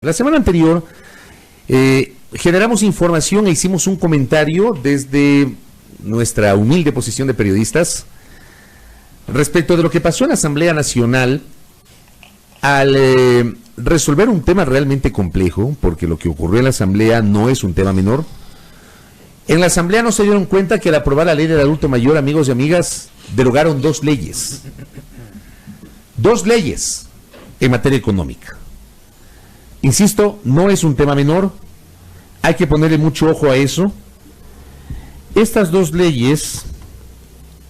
La semana anterior generamos información e hicimos un comentario desde nuestra humilde posición de periodistas respecto de lo que pasó en la Asamblea Nacional al resolver un tema realmente complejo, porque lo que ocurrió en la Asamblea no es un tema menor. En la Asamblea no se dieron cuenta que al aprobar la ley del adulto mayor, amigos y amigas, derogaron dos leyes en materia económica. Insisto, no es un tema menor, hay que ponerle mucho ojo a eso. Estas dos leyes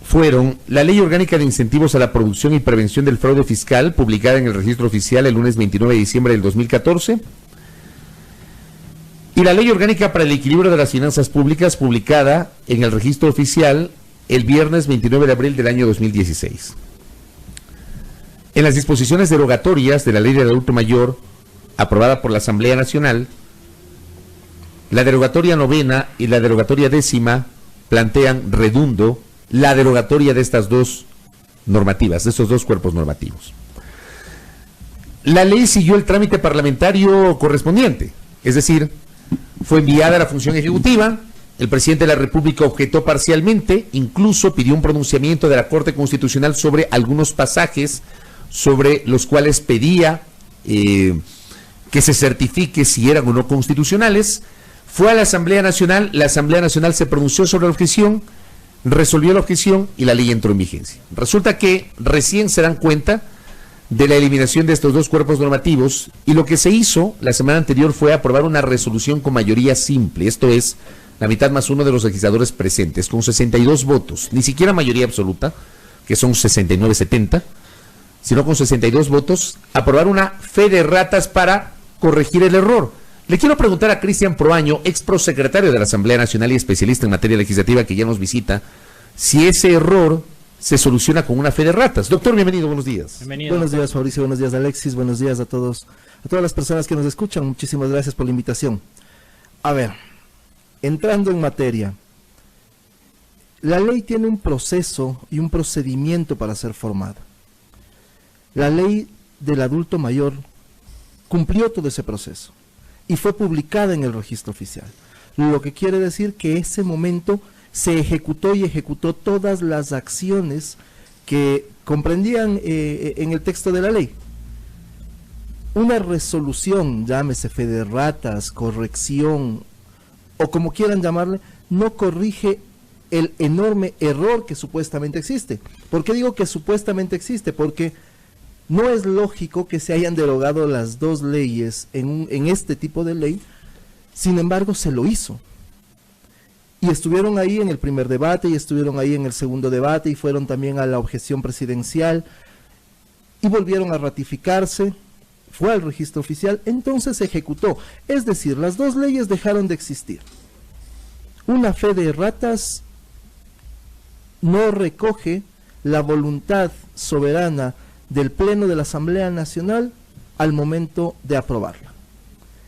fueron la Ley Orgánica de Incentivos a la Producción y Prevención del Fraude Fiscal, publicada en el Registro Oficial el lunes 29 de diciembre del 2014, y la Ley Orgánica para el Equilibrio de las Finanzas Públicas, publicada en el Registro Oficial el viernes 29 de abril del año 2016. En las disposiciones derogatorias de la Ley del Adulto Mayor, aprobada por la Asamblea Nacional, la derogatoria novena y la derogatoria décima plantean redundo la derogatoria de estas dos normativas, de estos dos cuerpos normativos. La ley siguió el trámite parlamentario correspondiente, es decir, fue enviada a la función ejecutiva, el presidente de la República objetó parcialmente, incluso pidió un pronunciamiento de la Corte Constitucional sobre algunos pasajes sobre los cuales pedía que se certifique si eran o no constitucionales. Fue a la Asamblea Nacional se pronunció sobre la objeción, resolvió la objeción y la ley entró en vigencia. Resulta que recién se dan cuenta de la eliminación de estos dos cuerpos normativos y lo que se hizo la semana anterior fue aprobar una resolución con mayoría simple, esto es, la mitad más uno de los legisladores presentes, con 62 votos, ni siquiera mayoría absoluta, que son 69-70, sino con 62 votos, aprobar una fe de ratas para corregir el error. Le quiero preguntar a Cristian Proaño, ex prosecretario de la Asamblea Nacional y especialista en materia legislativa que ya nos visita, si ese error se soluciona con una fe de ratas. Doctor, bienvenido, buenos días. Bienvenido. Buenos días, Fabricio, buenos días, Alexis, buenos días a todas las personas que nos escuchan. Muchísimas gracias por la invitación. A ver, entrando en materia, la ley tiene un proceso y un procedimiento para ser formada. La ley del adulto mayor cumplió todo ese proceso y fue publicada en el registro oficial, lo que quiere decir que ese momento se ejecutó y ejecutó todas las acciones que comprendían en el texto de la ley. Una resolución, llámese fe de ratas, corrección o como quieran llamarle, no corrige el enorme error que supuestamente existe. ¿Por qué digo que supuestamente existe? Porque no es lógico que se hayan derogado las dos leyes en este tipo de ley, sin embargo se lo hizo. Y estuvieron ahí en el primer debate, y estuvieron ahí en el segundo debate, y fueron también a la objeción presidencial, y volvieron a ratificarse, fue al registro oficial, entonces se ejecutó. Es decir, las dos leyes dejaron de existir. Una fe de ratas no recoge la voluntad soberana del Pleno de la Asamblea Nacional al momento de aprobarla.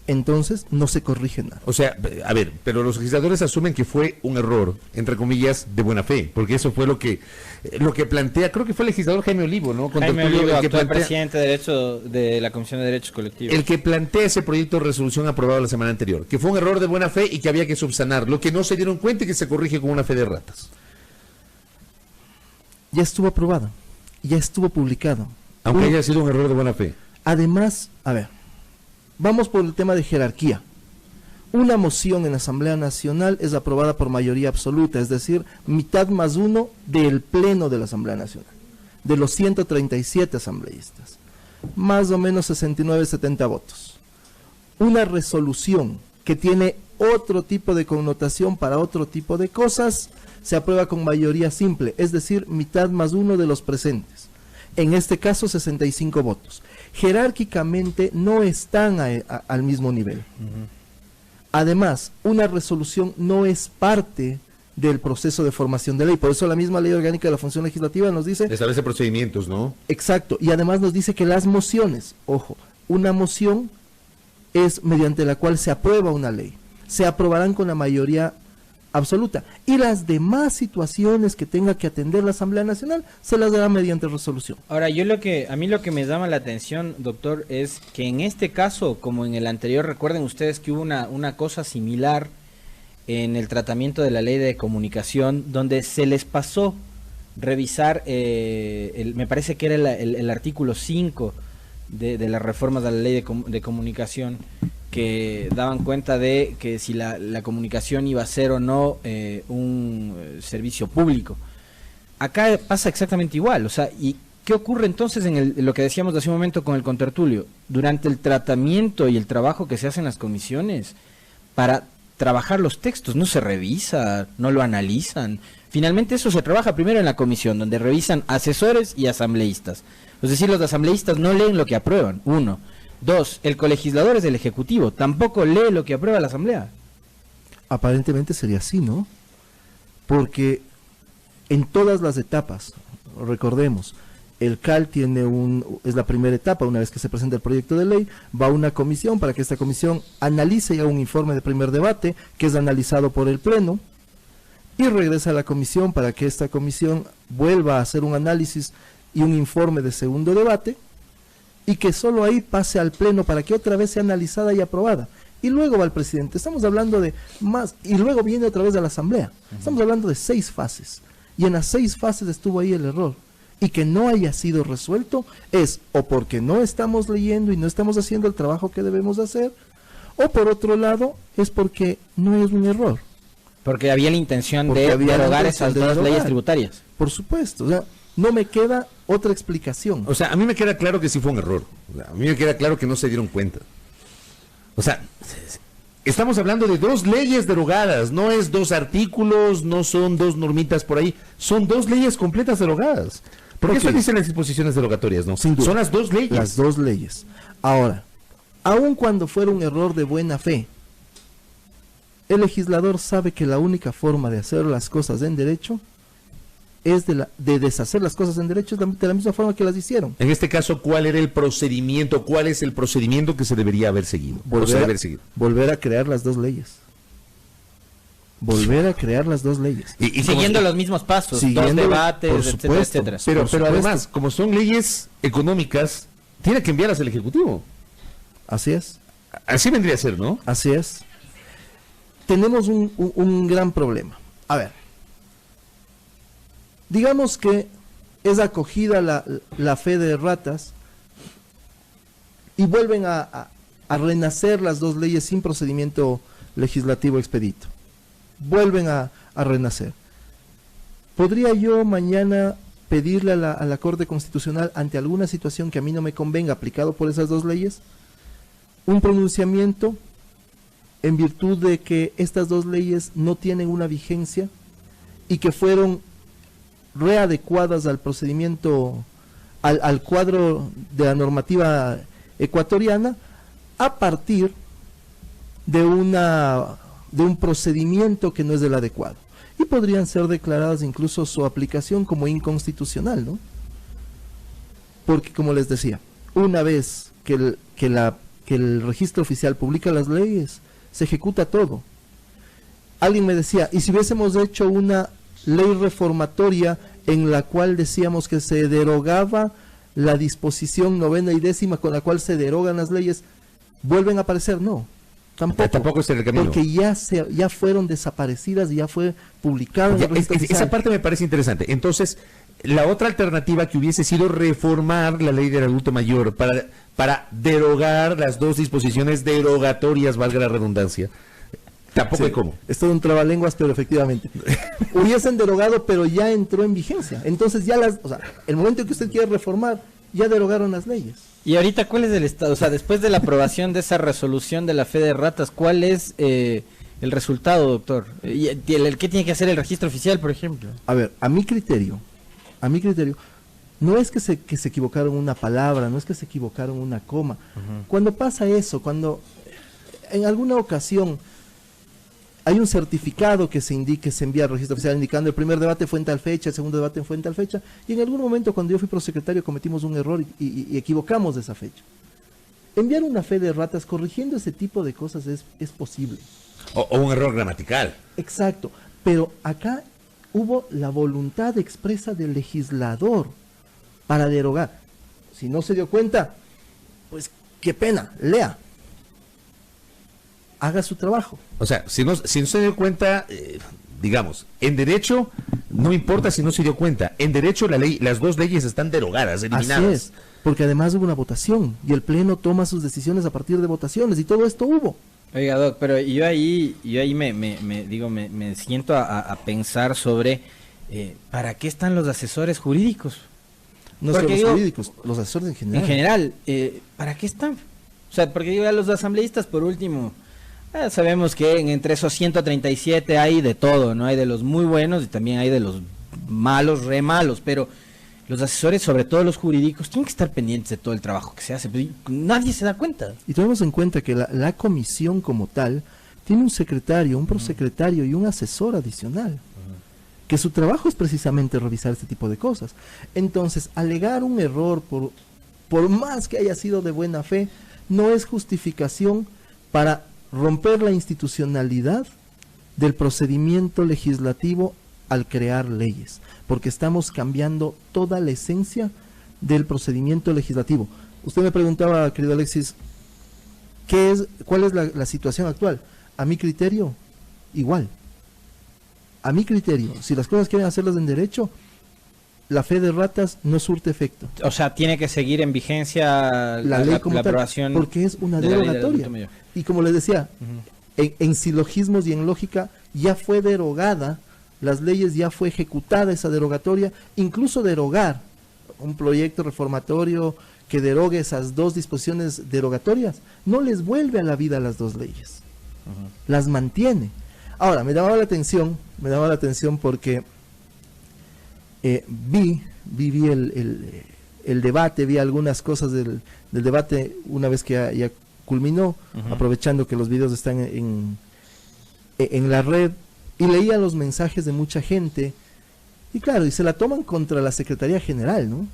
Entonces, no se corrige nada. O sea, a ver, pero los legisladores asumen que fue un error, entre comillas, de buena fe, porque eso fue lo que plantea, creo que fue el legislador Jaime Olivo, ¿no? Jaime Olivo, actual presidente de la Comisión de Derechos Colectivos. El que plantea ese proyecto de resolución aprobado la semana anterior, que fue un error de buena fe y que había que subsanar, lo que no se dieron cuenta y que se corrige con una fe de ratas. Ya estuvo aprobada, ya estuvo publicado. Aunque haya sido un error de buena fe. Además, a ver, vamos por el tema de jerarquía. Una moción en la Asamblea Nacional es aprobada por mayoría absoluta, es decir, mitad más uno del Pleno de la Asamblea Nacional, de los 137 asambleístas, más o menos 69-70 votos. Una resolución que tiene otro tipo de connotación para otro tipo de cosas, se aprueba con mayoría simple, es decir, mitad más uno de los presentes. En este caso 65 votos. Jerárquicamente no están al mismo nivel. Además, una resolución no es parte del proceso de formación de ley, por eso la misma Ley Orgánica de la Función Legislativa nos dice... Establece procedimientos, ¿no? Exacto, y además nos dice que las mociones, ojo, una moción es mediante la cual se aprueba una ley, se aprobarán con la mayoría absoluta. Y las demás situaciones que tenga que atender la Asamblea Nacional se las dará mediante resolución. Ahora, a mí lo que me llama la atención, doctor, es que en este caso, como en el anterior, recuerden ustedes que hubo una cosa similar en el tratamiento de la ley de comunicación, donde se les pasó revisar, me parece que era el artículo 5 de las reformas de la ley de comunicación, que daban cuenta de que si la comunicación iba a ser o no un servicio público. Acá pasa exactamente igual, o sea, ¿y qué ocurre entonces en lo que decíamos hace un momento con el contertulio? Durante el tratamiento y el trabajo que se hace en las comisiones, para trabajar los textos, no se revisa, no lo analizan. Finalmente eso se trabaja primero en la comisión, donde revisan asesores y asambleístas. Es decir, los asambleístas no leen lo que aprueban, 1. 2, el colegislador es del Ejecutivo, tampoco lee lo que aprueba la Asamblea. Aparentemente sería así, ¿no? Porque en todas las etapas, recordemos, el CAL es la primera etapa, una vez que se presenta el proyecto de ley, va a una comisión para que esta comisión analice ya un informe de primer debate, que es analizado por el Pleno, y regresa a la comisión para que esta comisión vuelva a hacer un análisis y un informe de segundo debate, y que solo ahí pase al Pleno para que otra vez sea analizada y aprobada. Y luego va al presidente. Estamos hablando de más, y luego viene otra vez a la Asamblea. Estamos hablando de 6 fases. Y en las 6 fases estuvo ahí el error. Y que no haya sido resuelto es o porque no estamos leyendo y no estamos haciendo el trabajo que debemos hacer, o por otro lado es porque no es un error. Porque había la intención de derogar esas dos leyes tributarias. Por supuesto, o sea, no me queda otra explicación. O sea, a mí me queda claro que sí fue un error. O sea, a mí me queda claro que no se dieron cuenta. O sea, estamos hablando de 2 leyes derogadas, no es 2 artículos, no son 2 normitas por ahí, son 2 leyes completas derogadas. Porque eso dicen las disposiciones derogatorias, ¿no? Sin duda. Son las 2 leyes. Las 2 leyes. Ahora, aun cuando fuera un error de buena fe, el legislador sabe que la única forma de hacer las cosas en derecho es de deshacer las cosas en derecho de la misma forma que las hicieron. En este caso, ¿cuál era el procedimiento? ¿Cuál es el procedimiento que se debería haber seguido? Volver a crear las 2 leyes. Volver a crear las 2 leyes. Y siguiendo los mismos pasos, 2 debates, etcétera, etcétera. Pero además, como son leyes económicas, tiene que enviarlas al Ejecutivo. Así es. Así vendría a ser, ¿no? Así es. Tenemos un gran problema. A ver. Digamos que es acogida la fe de ratas y vuelven a renacer las 2 leyes sin procedimiento legislativo expedito. Vuelven a renacer. ¿Podría yo mañana pedirle a la Corte Constitucional, ante alguna situación que a mí no me convenga aplicado por esas 2 leyes, un pronunciamiento en virtud de que estas 2 leyes no tienen una vigencia y que fueron readecuadas al procedimiento, al cuadro de la normativa ecuatoriana, a partir de un procedimiento que no es el adecuado? Y podrían ser declaradas incluso su aplicación como inconstitucional, ¿no? Porque, como les decía, una vez que el registro oficial publica las leyes, se ejecuta todo. Alguien me decía, ¿y si hubiésemos hecho una ley reformatoria en la cual decíamos que se derogaba la disposición 9ª y 10ª con la cual se derogan las leyes, vuelven a aparecer? No, tampoco es el camino. Porque ya fueron desaparecidas y ya fue publicado en el registro oficial. Esa parte me parece interesante. Entonces, la otra alternativa que hubiese sido reformar la ley del adulto mayor para derogar las 2 disposiciones derogatorias, valga la redundancia. Tampoco hay cómo. Es todo un trabalenguas, pero efectivamente. Hubiesen derogado, pero ya entró en vigencia. Entonces el momento en que usted quiere reformar, ya derogaron las leyes. Y ahorita, ¿cuál es el estado? O sea, después de la aprobación de esa resolución de la fe de ratas, ¿cuál es el resultado, doctor? ¿Qué tiene que hacer el registro oficial, por ejemplo? A ver, a mi criterio, no es que se equivocaron una palabra, no es que se equivocaron una coma. Cuando pasa eso, cuando en alguna ocasión hay un certificado que se envía al registro oficial indicando el primer debate fue en tal fecha, el segundo debate fue en tal fecha, y en algún momento cuando yo fui prosecretario cometimos un error y equivocamos de esa fecha. Enviar una fe de ratas corrigiendo ese tipo de cosas es posible. O un error gramatical. Exacto. Pero acá hubo la voluntad expresa del legislador para derogar. Si no se dio cuenta, pues qué pena, lea. Haga su trabajo. O sea, si no se dio cuenta, digamos, en derecho, no importa si no se dio cuenta. En derecho, las dos leyes están derogadas, eliminadas. Así es, porque además hubo una votación y el Pleno toma sus decisiones a partir de votaciones y todo esto hubo. Oiga, Doc, pero yo ahí me siento a pensar sobre ¿para qué están los asesores jurídicos? No solo los jurídicos, los asesores en general. En general, ¿para qué están? O sea, porque digo, a los asambleístas, por último, sabemos que entre esos 137 hay de todo, ¿no? Hay de los muy buenos y también hay de los malos, re malos, pero los asesores, sobre todo los jurídicos, tienen que estar pendientes de todo el trabajo que se hace. Nadie se da cuenta. Y tenemos en cuenta que la comisión como tal tiene un secretario, un prosecretario y un asesor adicional, que su trabajo es precisamente revisar este tipo de cosas. Entonces, alegar un error por más que haya sido de buena fe, no es justificación para romper la institucionalidad del procedimiento legislativo al crear leyes, porque estamos cambiando toda la esencia del procedimiento legislativo. Usted me preguntaba, querido Alexis, ¿cuál es la situación actual? A mi criterio, igual. A mi criterio, si las cosas quieren hacerlas en derecho, la fe de ratas no surte efecto. O sea, tiene que seguir en vigencia la ley como la tal, aprobación, porque es una derogatoria. Y como les decía, en silogismos y en lógica ya fue derogada, las leyes ya fue ejecutada esa derogatoria, incluso derogar un proyecto reformatorio que derogue esas dos disposiciones derogatorias, no les vuelve a la vida las dos leyes, las mantiene. Ahora, me llamaba la atención porque vi el debate, vi algunas cosas del debate una vez que ya culminó, aprovechando que los videos están en la red, y leía los mensajes de mucha gente, y claro, y se la toman contra la Secretaría General, ¿no?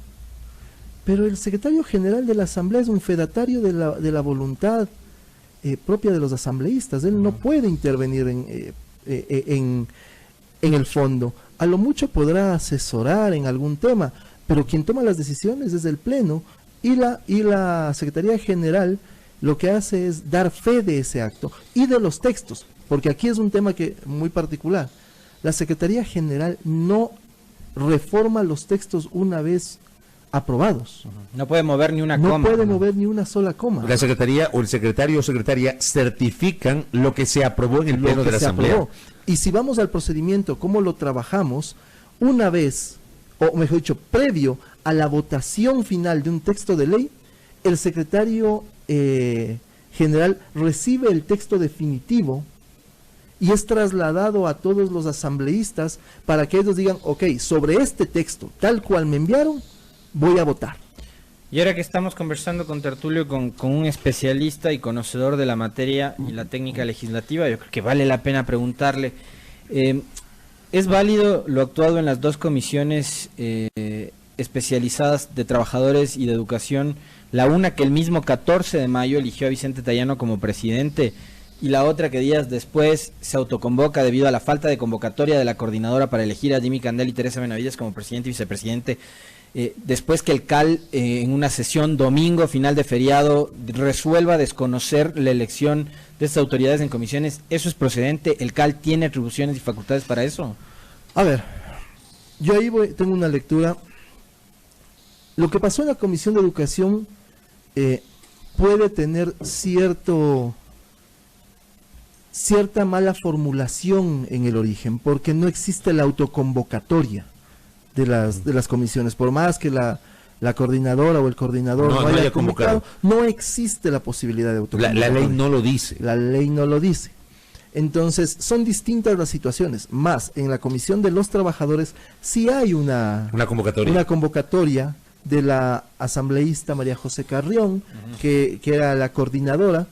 Pero el secretario general de la Asamblea es un fedatario de la voluntad propia de los asambleístas. Él no puede intervenir en el fondo. A lo mucho podrá asesorar en algún tema, pero quien toma las decisiones es el Pleno, y la Secretaría General lo que hace es dar fe de ese acto y de los textos, porque aquí es un tema muy particular. La Secretaría General no reforma los textos una vez aprobados. No puede mover ni una coma. No puede mover ni una sola coma. La Secretaría o el secretario o secretaria certifican lo que se aprobó en el Pleno de la Asamblea. Aprobó. Y si vamos al procedimiento, cómo lo trabajamos, una vez, o mejor dicho, previo a la votación final de un texto de ley, el secretario general recibe el texto definitivo y es trasladado a todos los asambleístas para que ellos digan, ok, sobre este texto, tal cual me enviaron, voy a votar. Y ahora que estamos conversando con Tertulio, con un especialista y conocedor de la materia y la técnica legislativa, yo creo que vale la pena preguntarle, ¿es válido lo actuado en las dos comisiones especializadas de trabajadores y de educación? La una que el mismo 14 de mayo eligió a Vicente Tayano como presidente, y la otra que días después se autoconvoca debido a la falta de convocatoria de la coordinadora para elegir a Jimmy Candel y Teresa Benavides como presidente y vicepresidente, después que el CAL en una sesión domingo final de feriado resuelva desconocer la elección de estas autoridades en comisiones. ¿Eso es procedente? ¿El CAL tiene atribuciones y facultades para eso? A ver, yo ahí tengo una lectura. Lo que pasó en la Comisión de Educación puede tener cierta mala formulación en el origen, porque no existe la autoconvocatoria de las comisiones, por más que la coordinadora o el coordinador no haya convocado, no existe la posibilidad de autoconvocatoria. La ley no lo dice. La ley no lo dice. Entonces, son distintas las situaciones. Más, en la Comisión de los Trabajadores sí hay una convocatoria de la asambleísta María José Carrión, que era la coordinadora.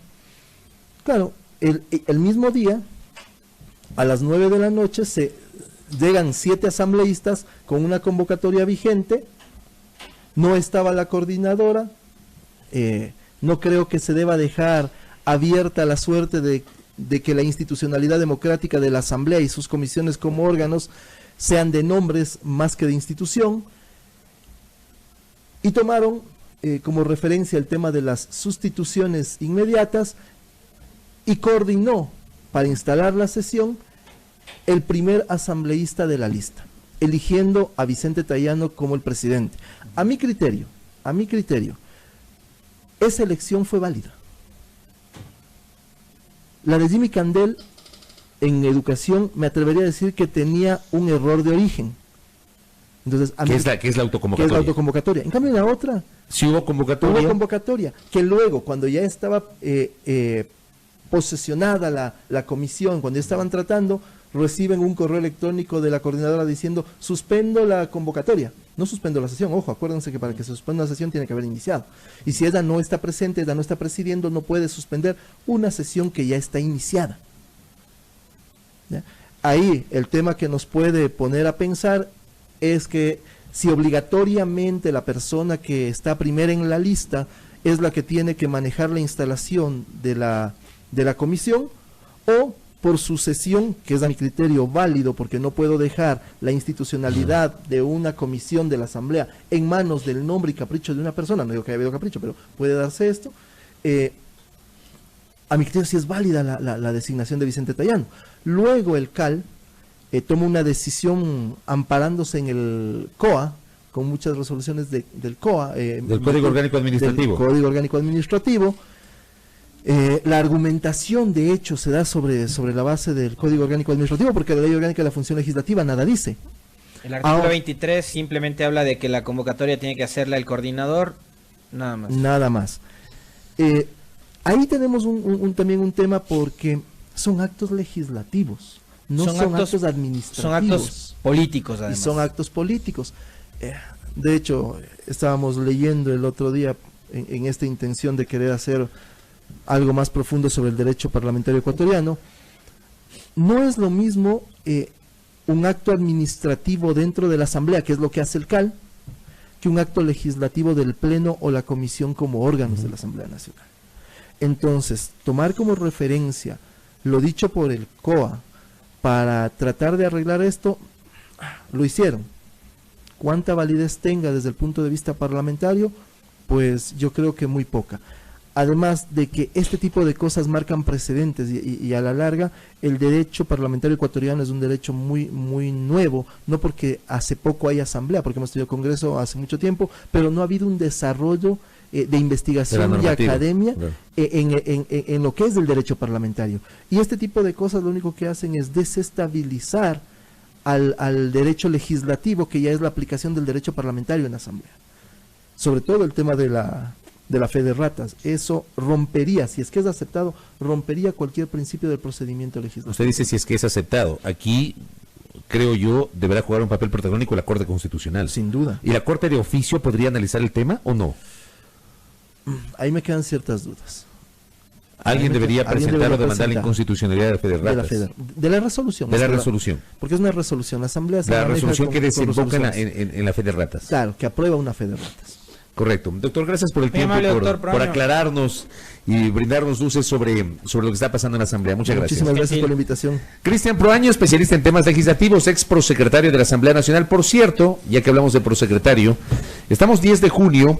Claro, el mismo día, a las 9 de la noche, llegan 7 asambleístas con una convocatoria vigente. No estaba la coordinadora. No creo que se deba dejar abierta la suerte de de que la institucionalidad democrática de la Asamblea y sus comisiones como órganos sean de nombres más que de institución, y tomaron como referencia el tema de las sustituciones inmediatas y coordinó para instalar la sesión el primer asambleísta de la lista, eligiendo a Vicente Tayano como el presidente. A mi criterio, esa elección fue válida. La de Jimmy Candel en educación me atrevería a decir que tenía un error de origen. Entonces, ¿Qué es la autoconvocatoria? ¿Qué es la autoconvocatoria? En cambio, en la otra... Sí hubo convocatoria. Hubo convocatoria, que luego, cuando ya estaba posesionada la comisión, cuando ya estaban tratando, reciben un correo electrónico de la coordinadora diciendo, suspendo la convocatoria. No suspendo la sesión, ojo, acuérdense que para que se suspenda la sesión tiene que haber iniciado. Y si ella no está presente, ella no está presidiendo, no puede suspender una sesión que ya está iniciada. ¿Ya? Ahí el tema que nos puede poner a pensar es que si obligatoriamente la persona que está primera en la lista es la que tiene que manejar la instalación de la comisión, o por sucesión, que es a mi criterio válido, porque no puedo dejar la institucionalidad de una comisión de la Asamblea en manos del nombre y capricho de una persona, no digo que haya habido capricho, pero puede darse esto, a mi criterio sí es válida la designación de Vicente Tayano. Luego el CAL toma una decisión amparándose en el COA, con muchas resoluciones del COA. Del Código Orgánico Administrativo. Del Código Orgánico Administrativo. La argumentación, de hecho, se da sobre la base del Código Orgánico Administrativo, porque la Ley Orgánica de la Función Legislativa nada dice. El artículo 23 simplemente habla de que la convocatoria tiene que hacerla el coordinador, nada más. Nada más. Ahí tenemos también un tema, porque son actos legislativos, no son actos administrativos. Son actos políticos, además. Y son actos políticos. De hecho, estábamos leyendo el otro día en esta intención de querer hacer algo más profundo sobre el derecho parlamentario ecuatoriano. No es lo mismo un acto administrativo dentro de la Asamblea, que es lo que hace el CAL, que un acto legislativo del Pleno o la Comisión como órganos de la Asamblea Nacional. Entonces, tomar como referencia lo dicho por el COA para tratar de arreglar esto, lo hicieron. ¿Cuánta validez tenga desde el punto de vista parlamentario? Pues yo creo que muy poca. Además de que este tipo de cosas marcan precedentes y a la larga el derecho parlamentario ecuatoriano es un derecho muy nuevo, no porque hace poco hay asamblea, porque hemos tenido congreso hace mucho tiempo, pero no ha habido un desarrollo de investigación y academia, claro, en lo que es el derecho parlamentario. Y este tipo de cosas lo único que hacen es desestabilizar al derecho legislativo, que ya es la aplicación del derecho parlamentario en la asamblea. Sobre todo el tema de la fe de ratas. Eso rompería, si es que es aceptado, rompería cualquier principio del procedimiento legislativo. Usted dice si es que es aceptado. Aquí, creo yo, deberá jugar un papel protagónico la Corte Constitucional. Sin duda. ¿Y la Corte de Oficio podría analizar el tema o no? Ahí me quedan ciertas dudas. ¿Alguien debería presentar o demandar la inconstitucionalidad de la fe de ratas? De la resolución. De la resolución. Porque es una resolución. La Asamblea se la resolución que desemboca en la fe de ratas. Claro, que aprueba una fe de ratas. Correcto. Doctor, gracias por el tiempo, por aclararnos y brindarnos luces sobre lo que está pasando en la Asamblea. Muchas gracias. Muchísimas gracias por la invitación. Cristian Proaño, especialista en temas legislativos, ex prosecretario de la Asamblea Nacional. Por cierto, ya que hablamos de prosecretario, estamos 10 de junio,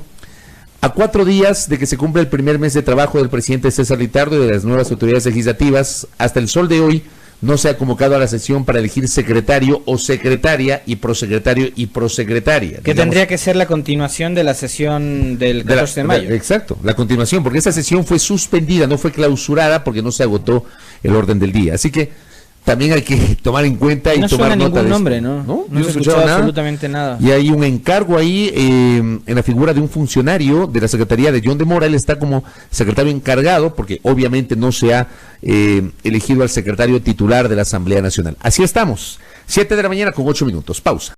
a 4 días de que se cumpla el primer mes de trabajo del presidente César Litardo y de las nuevas autoridades legislativas. Hasta el sol de hoy no se ha convocado a la sesión para elegir secretario o secretaria y prosecretario y prosecretaria. Que tendría que ser la continuación de la sesión del 14 de mayo. Exacto, la continuación, porque esa sesión fue suspendida, no fue clausurada porque no se agotó el orden del día. Así que también hay que tomar en cuenta y no tomar nota ningún de nombre, esto. No se escuchó absolutamente nada. Y hay un encargo ahí en la figura de un funcionario de la Secretaría de John de Mora. Él está como secretario encargado porque obviamente no se ha elegido al secretario titular de la Asamblea Nacional. Así estamos, 7 de la mañana con 8 minutos. Pausa.